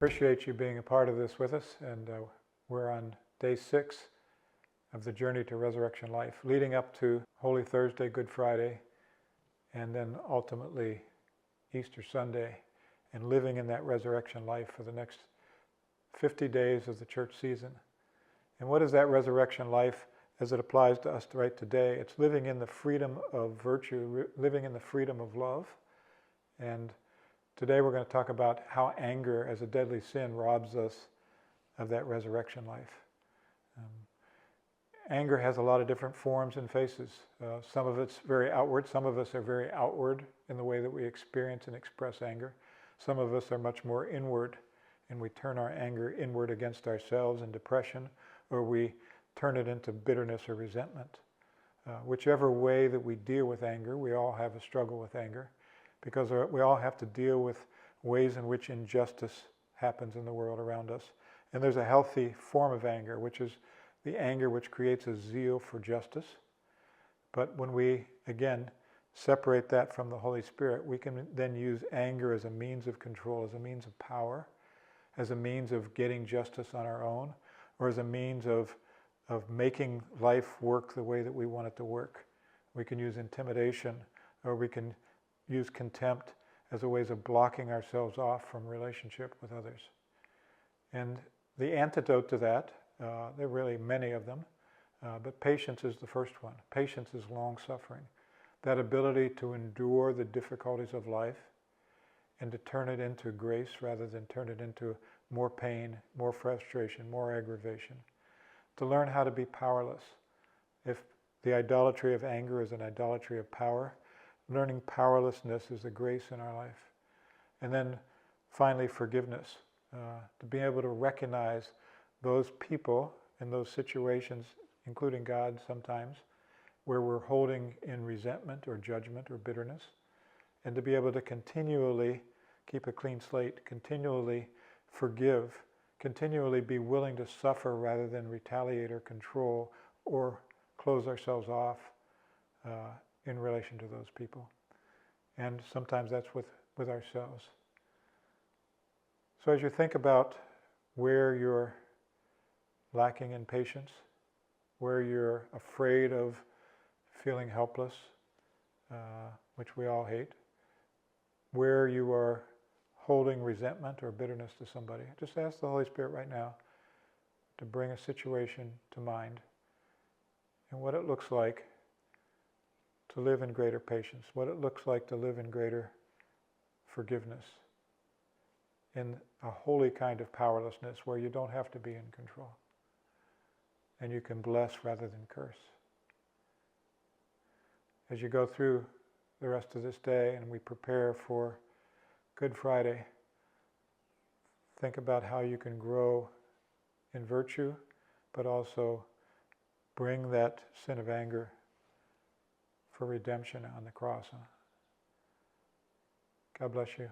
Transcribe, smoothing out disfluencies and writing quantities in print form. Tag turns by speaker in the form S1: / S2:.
S1: Appreciate you being a part of this with us, and we're on day 6 of the journey to resurrection life, leading up to Holy Thursday, Good Friday, and then ultimately Easter Sunday, and living in that resurrection life for the next 50 days of the church season. And what is that resurrection life as it applies to us right today? It's living in the freedom of virtue, living in the freedom of love. And today we're going to talk about how anger as a deadly sin robs us of that resurrection life. Anger has a lot of different forms and faces. Some of it's very outward. Some of us are very outward in the way that we experience and express anger. Some of us are much more inward, and we turn our anger inward against ourselves in depression, or we turn it into bitterness or resentment. Whichever way that we deal with anger, we all have a struggle with anger, because we all have to deal with ways in which injustice happens in the world around us. And there's a healthy form of anger, which is the anger which creates a zeal for justice. But when we, again, separate that from the Holy Spirit, we can then use anger as a means of control, as a means of power, as a means of getting justice on our own, or as a means of making life work the way that we want it to work. We can use intimidation, or we can use contempt as a ways of blocking ourselves off from relationship with others. And the antidote to that, there are really many of them, but patience is the first one. Patience is long-suffering. That ability to endure the difficulties of life and to turn it into grace rather than turn it into more pain, more frustration, more aggravation. To learn how to be powerless. If the idolatry of anger is an idolatry of power, learning powerlessness is a grace in our life. And then finally, forgiveness. To be able to recognize those people in those situations, including God sometimes, where we're holding in resentment or judgment or bitterness, and to be able to continually keep a clean slate, continually forgive, continually be willing to suffer rather than retaliate or control or close ourselves off in relation to those people. And sometimes that's with ourselves. So as you think about where you're lacking in patience, where you're afraid of feeling helpless, which we all hate, where you are holding resentment or bitterness to somebody, just ask the Holy Spirit right now to bring a situation to mind and what it looks like to live in greater patience, what it looks like to live in greater forgiveness, in a holy kind of powerlessness where you don't have to be in control and you can bless rather than curse. As you go through the rest of this day and we prepare for Good Friday, think about how you can grow in virtue, but also bring that sin of anger for redemption on the cross. God bless you.